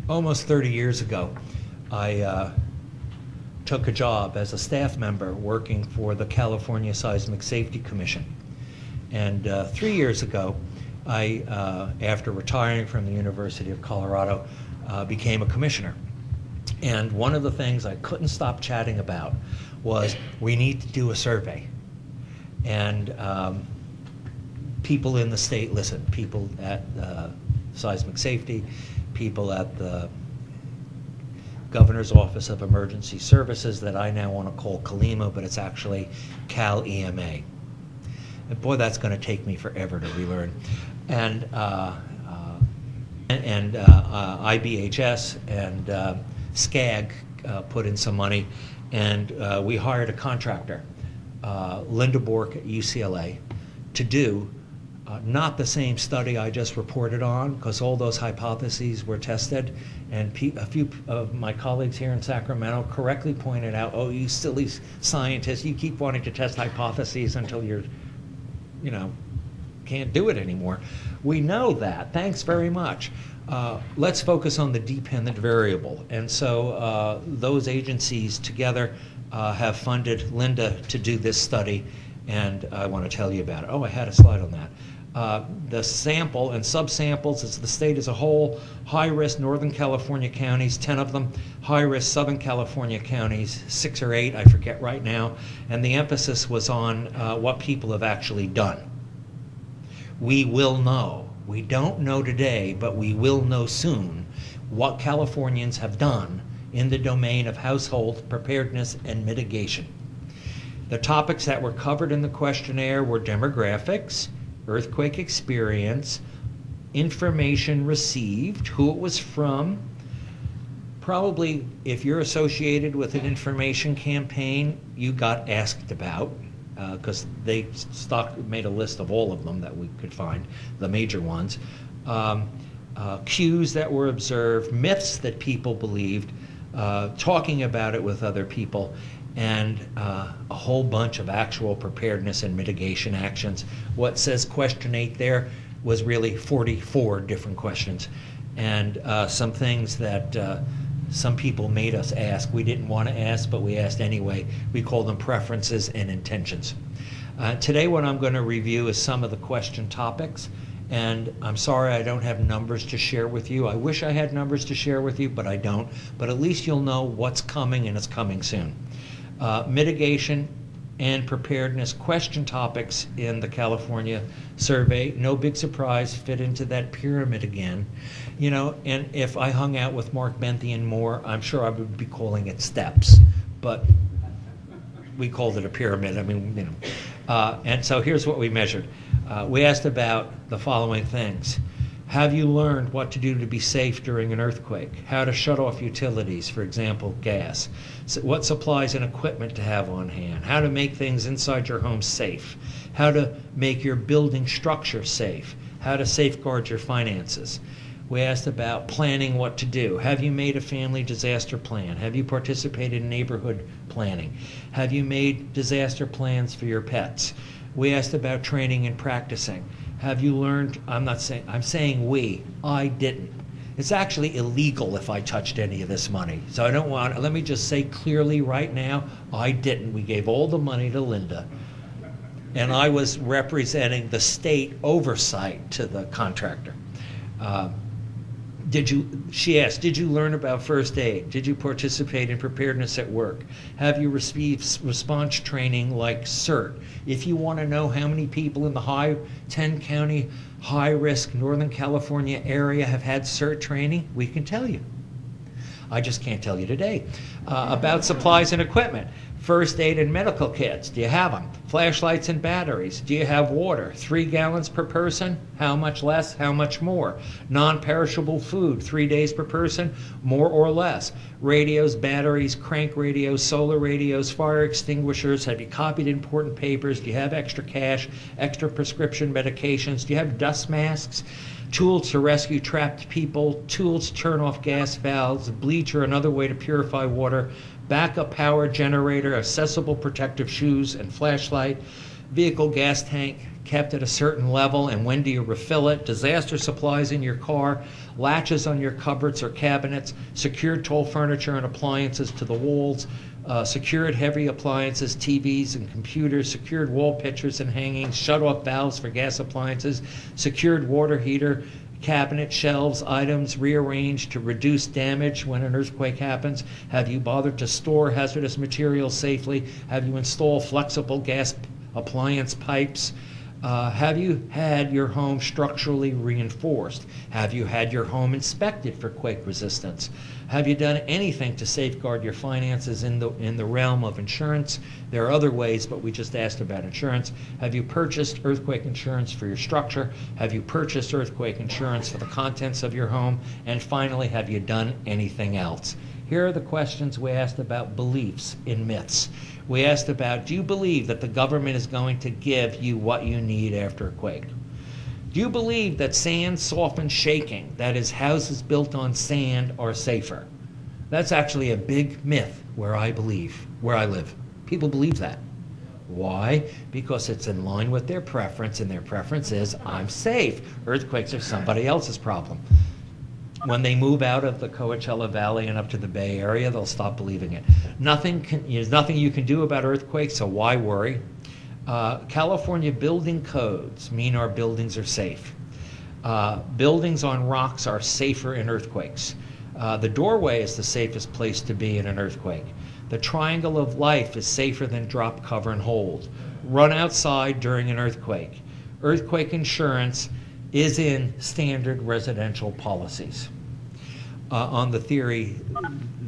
Almost 30 years ago, I took a job as a staff member working for the California Seismic Safety Commission. And 3 years ago, I, after retiring from the University of Colorado, became a commissioner. And one of the things I couldn't stop chatting about was we need to do a survey. And people in the state listen, people at Seismic Safety, people at the Governor's Office of Emergency Services that I now want to call CalEMA, but it's actually CalEMA. And boy, that's going to take me forever to relearn. And IBHS and SCAG put in some money, and we hired a contractor, Linda Bork at UCLA, to do not the same study I just reported on, because all those hypotheses were tested, and a few of my colleagues here in Sacramento correctly pointed out, oh, you silly scientists, you keep wanting to test hypotheses until you're, can't do it anymore. We know that. Thanks very much. Let's focus on the dependent variable. And so those agencies together have funded Linda to do this study, and I want to tell you about it. Oh, I had a slide on that. The sample and subsamples, it's the state as a whole, high-risk Northern California counties, 10 of them, high-risk Southern California counties, 6 or 8, I forget right now, and the emphasis was on what people have actually done. We will know. We don't know today, but we will know soon what Californians have done in the domain of household preparedness and mitigation. The topics that were covered in the questionnaire were demographics, earthquake experience, information received, who it was from. Probably if you're associated with an information campaign, you got asked about, because they made a list of all of them that we could find, the major ones. Cues that were observed, myths that people believed, talking about it with other people, and a whole bunch of actual preparedness and mitigation actions. What says question 8 there was really 44 different questions, and some things that some people made us ask. We didn't want to ask, but we asked anyway. We call them preferences and intentions. Today what I'm going to review is some of the question topics, and I'm sorry I don't have numbers to share with you. I wish I had numbers to share with you, but I don't. But at least you'll know what's coming, and it's coming soon. Mitigation and preparedness question topics in the California survey. No big surprise, fit into that pyramid again. And if I hung out with Mark Benthian more, I'm sure I would be calling it steps, but we called it a pyramid. And so here's what we measured. We asked about the following things. Have you learned what to do to be safe during an earthquake? How to shut off utilities, for example, gas. So what supplies and equipment to have on hand? How to make things inside your home safe? How to make your building structure safe? How to safeguard your finances? We asked about planning what to do. Have you made a family disaster plan? Have you participated in neighborhood planning? Have you made disaster plans for your pets? We asked about training and practicing. Have you learned, I'm saying we, I didn't. It's actually illegal if I touched any of this money. So let me just say clearly right now, I didn't. We gave all the money to Linda. And I was representing the state oversight to the contractor. She asked, did you learn about first aid? Did you participate in preparedness at work? Have you received response training like CERT? If you want to know how many people in the 10-county high-risk Northern California area have had CERT training, we can tell you. I just can't tell you today. About supplies and equipment. First aid and medical kits, do you have them? Flashlights and batteries, do you have water? 3 gallons per person? How much less? How much more? Non-perishable food, 3 days per person? More or less? Radios, batteries, crank radios, solar radios, fire extinguishers, have you copied important papers? Do you have extra cash, extra prescription medications? Do you have dust masks? Tools to rescue trapped people, tools to turn off gas valves, bleach or another way to purify water, backup power generator, accessible protective shoes and flashlight, Vehicle gas tank kept at a certain level, and when do you refill it? Disaster supplies in your car, latches on your cupboards or cabinets, secured tall furniture and appliances to the walls, secured heavy appliances, TVs and computers, secured wall pictures and hangings, shut-off valves for gas appliances, secured water heater, cabinet shelves, items rearranged to reduce damage when an earthquake happens. Have you bothered to store hazardous materials safely? Have you installed flexible gas appliance pipes? Have you had your home structurally reinforced? Have you had your home inspected for quake resistance? Have you done anything to safeguard your finances in the realm of insurance? There are other ways, but we just asked about insurance. Have you purchased earthquake insurance for your structure? Have you purchased earthquake insurance for the contents of your home? And finally, have you done anything else? Here are the questions we asked about beliefs in myths. We asked about, do you believe that the government is going to give you what you need after a quake? Do you believe that sand softened shaking, that is, houses built on sand, are safer? That's actually a big myth where I live. People believe that. Why? Because it's in line with their preference, and their preference is, I'm safe. Earthquakes are somebody else's problem. When they move out of the Coachella Valley and up to the Bay Area, they'll stop believing it. There's nothing you can do about earthquakes, so why worry? California building codes mean our buildings are safe. Buildings on rocks are safer in earthquakes. The doorway is the safest place to be in an earthquake. The triangle of life is safer than drop, cover, and hold. Run outside during an earthquake. Earthquake insurance is in standard residential policies. On the theory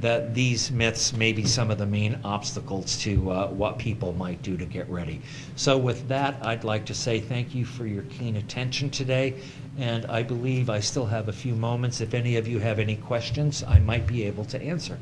that these myths may be some of the main obstacles to what people might do to get ready. So with that, I'd like to say thank you for your keen attention today, and I believe I still have a few moments. If any of you have any questions, I might be able to answer.